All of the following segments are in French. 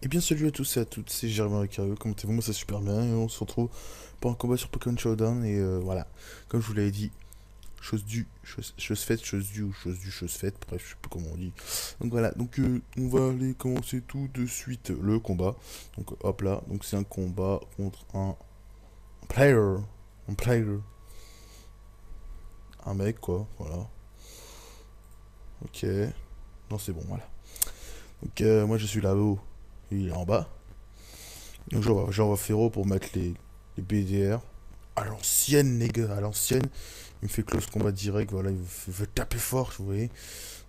Et bien salut à tous et à toutes, c'est Jérémy Ricario, commentez-vous, moi ça super bien et on se retrouve pour un combat sur Pokémon Showdown et voilà, comme je vous l'avais dit, chose faite, chose due ou chose faite, bref je sais plus comment on dit. Donc voilà, donc on va aller commencer tout de suite le combat. Donc hop là, donc c'est un combat contre player, un player, un mec quoi, voilà. Ok, non c'est bon voilà. Donc moi je suis là-haut, il est en bas. Donc j'envoie Féro pour mettre les BDR. À l'ancienne, les gars, à l'ancienne. Il me fait close combat direct, voilà, il veut taper fort, vous voyez.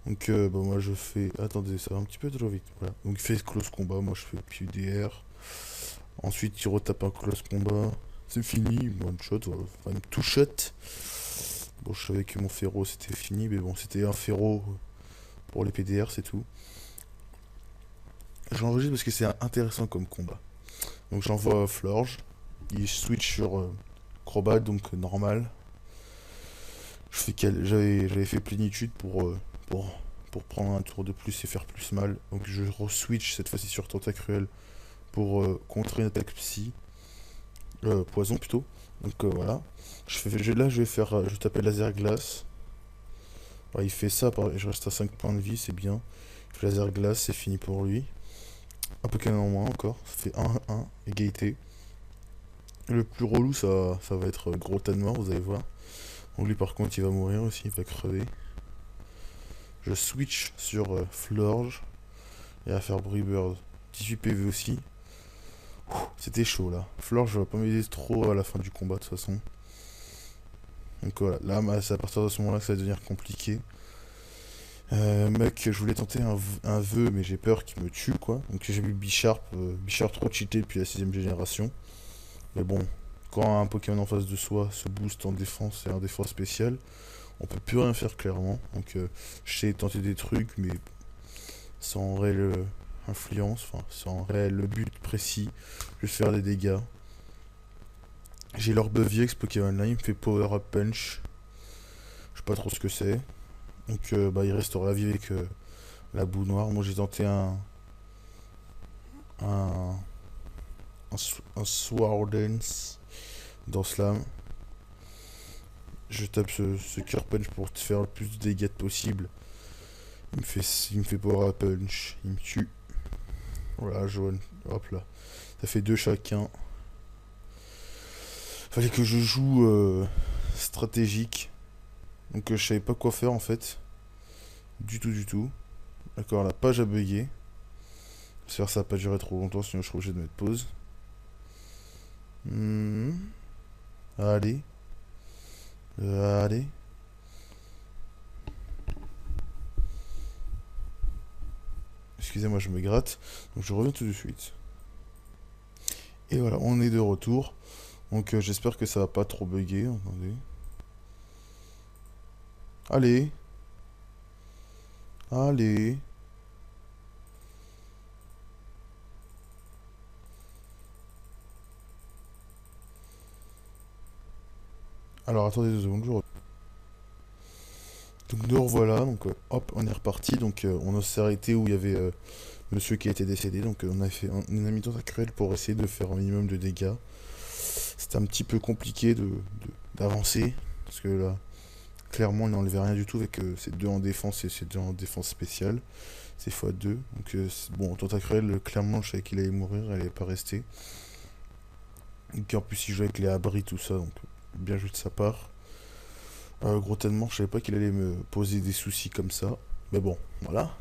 Donc bah, moi je fais... Attendez, ça va un petit peu trop vite. Voilà. Donc il fait close combat, moi je fais PDR. Ensuite il retape un close combat. C'est fini, one shot, voilà. Enfin, une two shot. Bon, je savais que mon Féro c'était fini, mais bon, c'était un Féro pour les PDR, c'est tout. J'enregistre parce que c'est intéressant comme combat. Donc j'envoie Florge. Il switch sur Crobat, donc normal. J'avais fait plénitude pour prendre un tour de plus et faire plus mal. Donc je re-switch cette fois-ci sur Tentacruel pour contrer une attaque psy. Poison plutôt. Donc voilà. Là je vais faire. Je taper laser glace. Ouais, il fait ça, je reste à 5 points de vie, c'est bien. Il fait laser glace, c'est fini pour lui. Un Pokémon en moins encore. Ça fait 1-1, égalité. Le plus relou, ça va être gros tas de mort, vous allez voir. Donc lui par contre il va mourir aussi, il va crever. Je switch sur Florge et à faire Breebird. 18 PV aussi. C'était chaud là. Florge va pas m'aider trop à la fin du combat de toute façon. Donc voilà, là c'est à partir de ce moment là que ça va devenir compliqué. Mec, je voulais tenter un vœu mais j'ai peur qu'il me tue quoi. Donc j'ai vu Bisharp, Bisharp trop cheaté depuis la 6ème génération. Mais bon, quand un Pokémon en face de soi se booste en défense et en défense spéciale, on peut plus rien faire clairement. Donc je sais tenter des trucs mais sans réelle influence, enfin sans réel but précis, juste faire des dégâts. J'ai l'orbe VX Pokémon là, il me fait Power Up Punch. Je sais pas trop ce que c'est. Donc bah, il restera à vie avec la boue noire. Moi j'ai tenté un, un Sword Dance dans Slam. Je tape ce Cure Punch pour te faire le plus de dégâts possible. Il me fait Power Up Punch. Il me tue. Voilà, jaune. Hop là. Ça fait deux chacun. Fallait que je joue stratégique. Donc je savais pas quoi faire en fait. Du tout, du tout. D'accord, la page a bugué. J'espère que ça va pas durer trop longtemps, sinon je serai obligé de mettre pause. Hmm. Allez. Allez. Excusez-moi, je me gratte. Donc je reviens tout de suite. Et voilà, on est de retour. Donc j'espère que ça va pas trop bugger. Attendez. Allez. Allez. Alors attendez 2 secondes, donc nous revoilà, donc hop, on est reparti. Donc on s'est arrêté où il y avait monsieur qui a été décédé. Donc on a fait une ami cruelle pour essayer de faire un minimum de dégâts. C'était un petit peu compliqué d'avancer. Parce que là, clairement, il n'enlevait rien du tout avec ces deux en défense et ces deux en défense spéciale. C'est x2. Donc bon, Tentacruel, clairement, je savais qu'il allait mourir, elle allait pas rester. Et en plus, il jouait avec les abris, tout ça. Donc bien joué de sa part. Gros tellement, je savais pas qu'il allait me poser des soucis comme ça. Mais bon, voilà.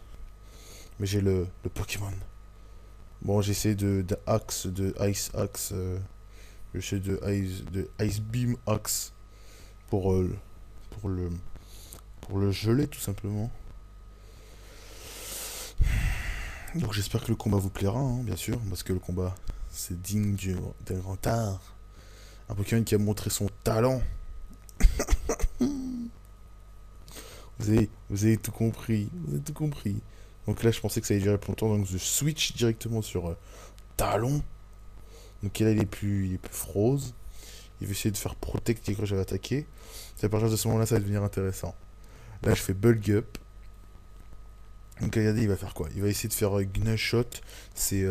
Mais j'ai le Pokémon. Bon, j'essaie de Ice Axe. J'essaie de Ice Beam Axe pour, pour, le, pour le geler tout simplement. Donc j'espère que le combat vous plaira, hein, bien sûr. Parce que le combat, c'est digne d'un grand art. Un Pokémon qui a montré son talent. Vous avez tout compris. Vous avez tout compris. Donc là, je pensais que ça allait durer plus longtemps. Donc je switch directement sur Talon. Donc là, il est plus frose. Il veut essayer de faire protect quand j'avais attaqué. C'est à partir de ce moment-là, ça va devenir intéressant. Là, je fais Bulk Up. Donc regardez, il va faire quoi? Il va essayer de faire Gnashot. C'est,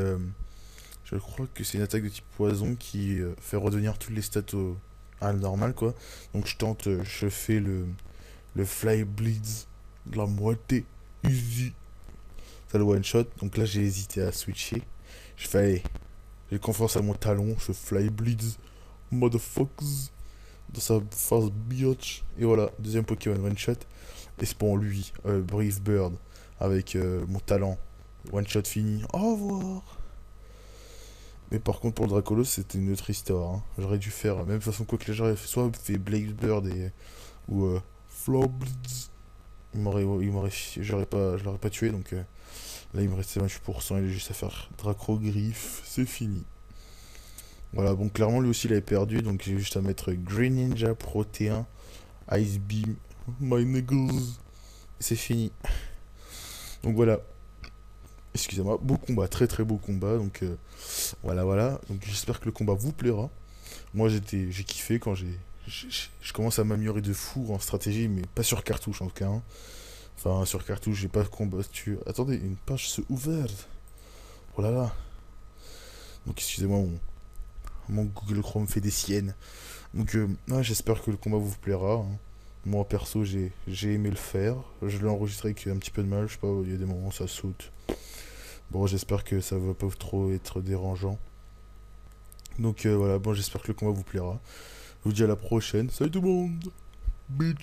je crois que c'est une attaque de type poison qui fait redevenir toutes les stats à la normale, quoi. Donc je tente, je fais le Fly Bleeds de la moitié. Easy. Ça le one shot. Donc là j'ai hésité à switcher. Je fais allez, j'ai confiance à mon talon. Je Fly Bleeds. Motherfuckers. Dans sa face biatch. Et voilà, deuxième Pokémon one shot. Et c'est pour lui, Brave Bird. Avec mon talent. One shot fini. Au revoir. Mais par contre pour le Dracolos c'était une autre histoire, hein. J'aurais dû faire, même façon quoi que j'aurais fait, soit fait Blaze Bird ou Flobblitz. Je l'aurais pas tué donc là il me restait 28%, il est juste à faire Dracogriffe, c'est fini. Voilà, bon clairement lui aussi il avait perdu donc j'ai juste à mettre Green Ninja, Protéin, Ice Beam, My Niggles, et c'est fini. Donc voilà, excusez-moi, beau combat, très très beau combat donc voilà, donc j'espère que le combat vous plaira. Moi j'ai kiffé quand je commence à m'améliorer de fou en stratégie, mais pas sur cartouche en tout cas, hein. Enfin sur cartouche j'ai pas combattu. Attendez, une page s'est ouverte. Oh là là. Donc excusez-moi, mon Google Chrome fait des siennes. Donc ouais, j'espère que le combat vous plaira, hein. Moi perso j'ai aimé le faire. Je l'ai enregistré avec un petit peu de mal, je sais pas, il y a des moments où ça saute. Bon j'espère que ça va pas trop être dérangeant. Donc voilà, bon j'espère que le combat vous plaira. Je vous dis à la prochaine. Salut tout le monde. Bitch.